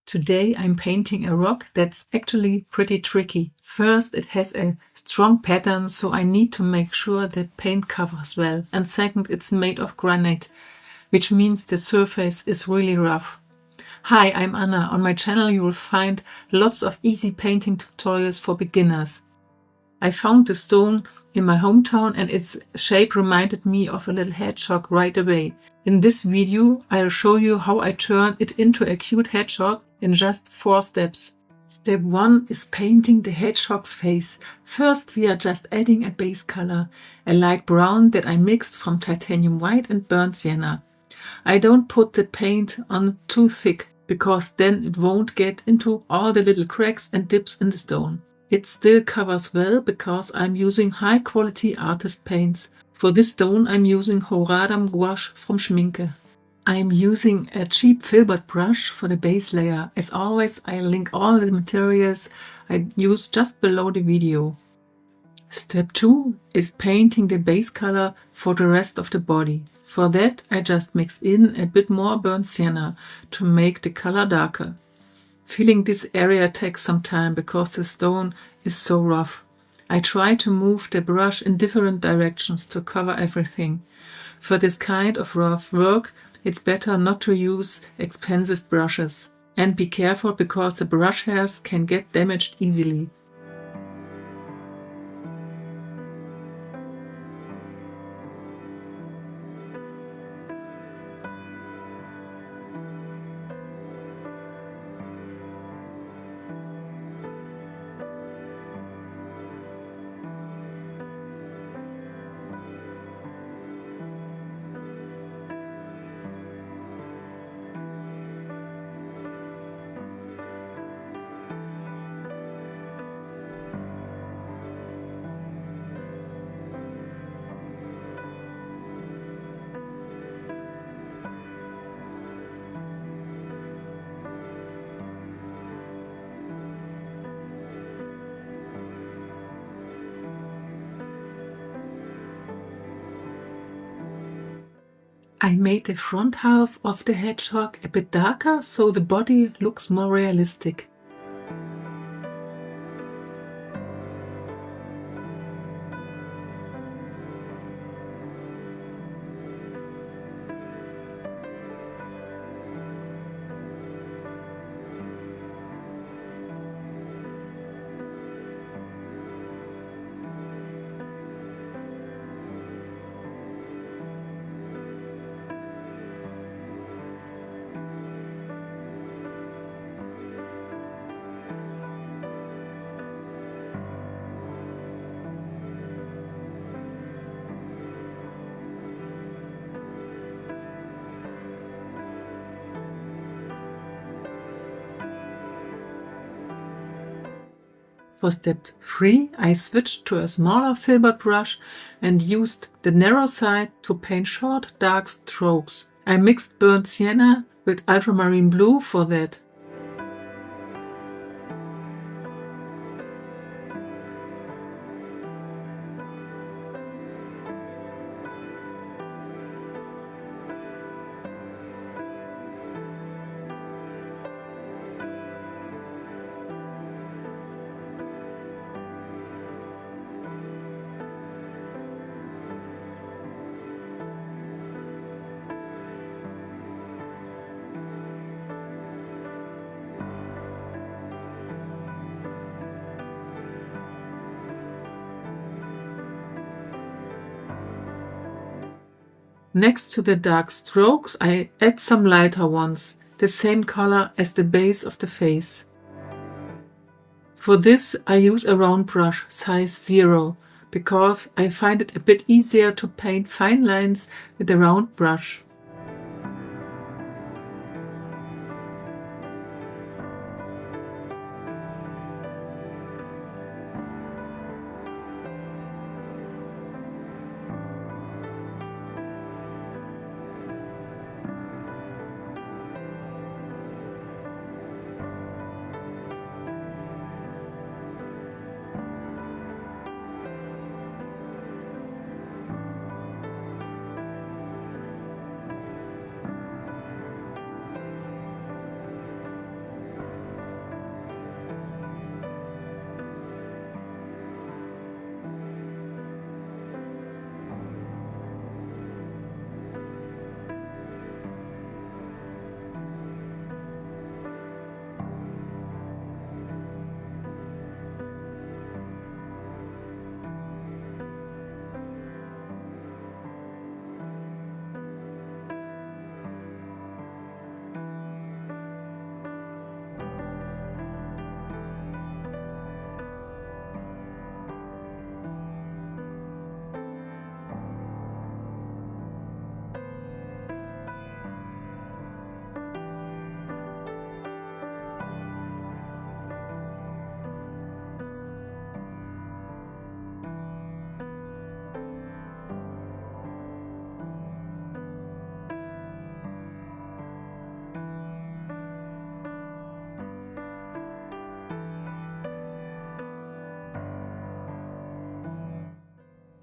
Today I'm painting a rock that's actually pretty tricky. First, it has a strong pattern, so I need to make sure that paint covers well. And second, it's made of granite, which means the surface is really rough. Hi, I'm Anna. On my channel you will find lots of easy painting tutorials for beginners. I found the stone in my hometown and its shape reminded me of a little hedgehog right away. In this video I'll show you how I turn it into a cute hedgehog in just 4 steps. Step 1 is painting the hedgehog's face. First we are just adding a base color, a light brown that I mixed from titanium white and burnt sienna. I don't put the paint on too thick, because then it won't get into all the little cracks and dips in the stone. It still covers well because I'm using high quality artist paints. For this stone I'm using Horadam gouache from Schminke. I'm using a cheap filbert brush for the base layer. As always, I link all the materials I use just below the video. Step 2 is painting the base color for the rest of the body. For that I just mix in a bit more burnt sienna to make the color darker. Filling this area takes some time because the stone is so rough. I try to move the brush in different directions to cover everything. For this kind of rough work, it's better not to use expensive brushes. And be careful because the brush hairs can get damaged easily. I made the front half of the hedgehog a bit darker so the body looks more realistic. For step 3, I switched to a smaller filbert brush and used the narrow side to paint short, dark strokes. I mixed burnt sienna with ultramarine blue for that. Next to the dark strokes, I add some lighter ones, the same color as the base of the face. For this I use a round brush, size 0, because I find it a bit easier to paint fine lines with a round brush.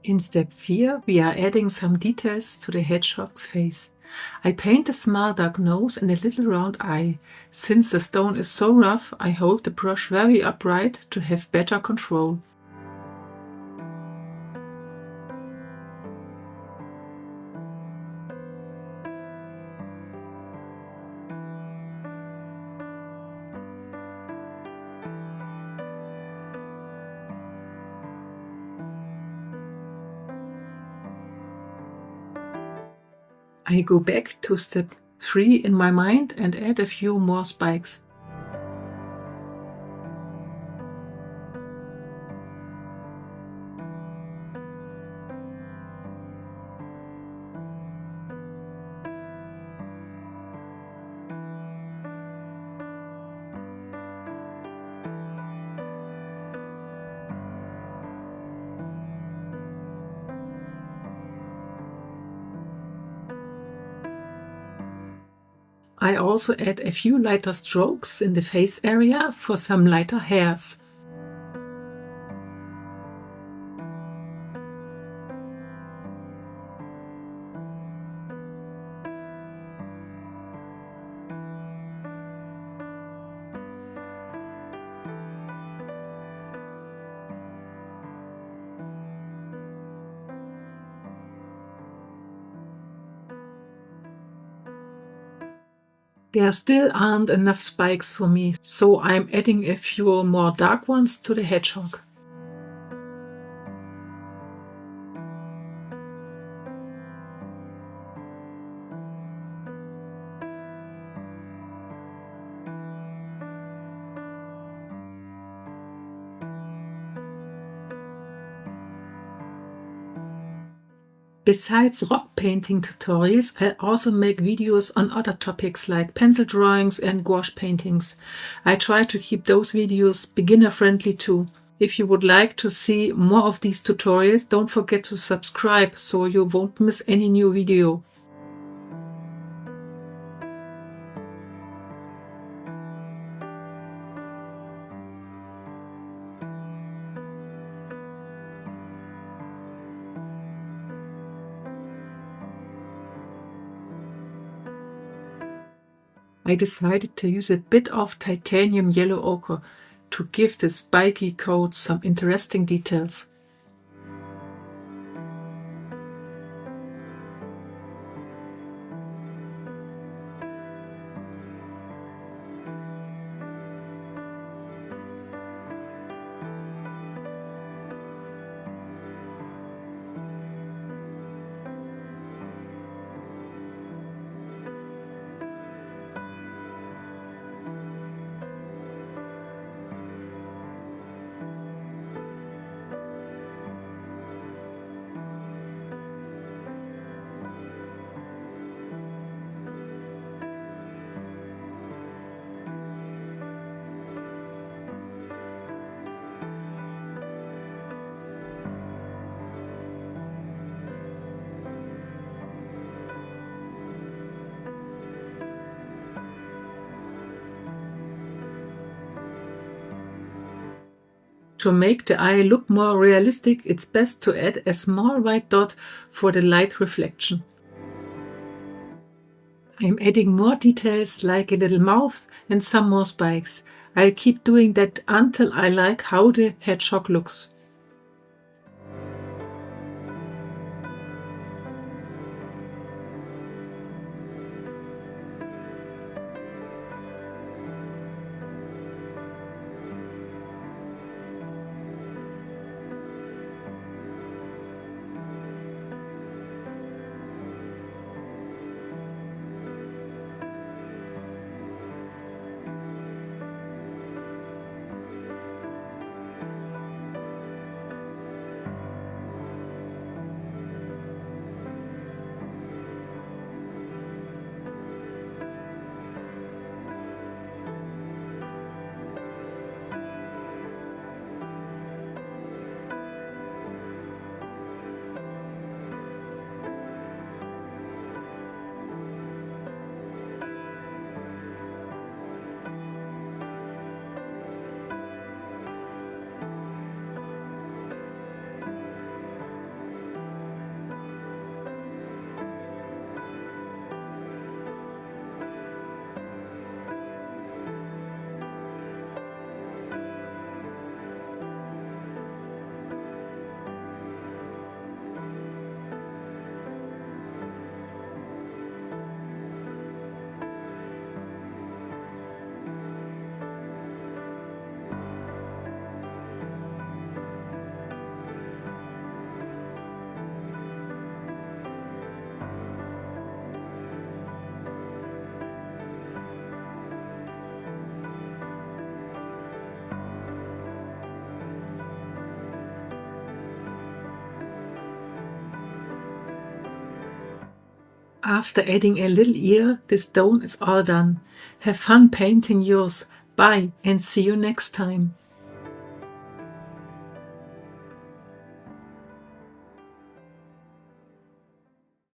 In step 4, we are adding some details to the hedgehog's face. I paint a small dark nose and a little round eye. Since the stone is so rough, I hold the brush very upright to have better control. I go back to step 3 in my mind and add a few more spikes. I also add a few lighter strokes in the face area for some lighter hairs. There still aren't enough spikes for me, so I'm adding a few more dark ones to the hedgehog. Besides rock painting tutorials, I also make videos on other topics like pencil drawings and gouache paintings. I try to keep those videos beginner-friendly too. If you would like to see more of these tutorials, don't forget to subscribe so you won't miss any new video. I decided to use a bit of titanium yellow ochre to give the spiky coat some interesting details. To make the eye look more realistic, it's best to add a small white dot for the light reflection. I'm adding more details like a little mouth and some more spikes. I'll keep doing that until I like how the hedgehog looks. After adding a little ear, the stone is all done. Have fun painting yours. Bye and see you next time.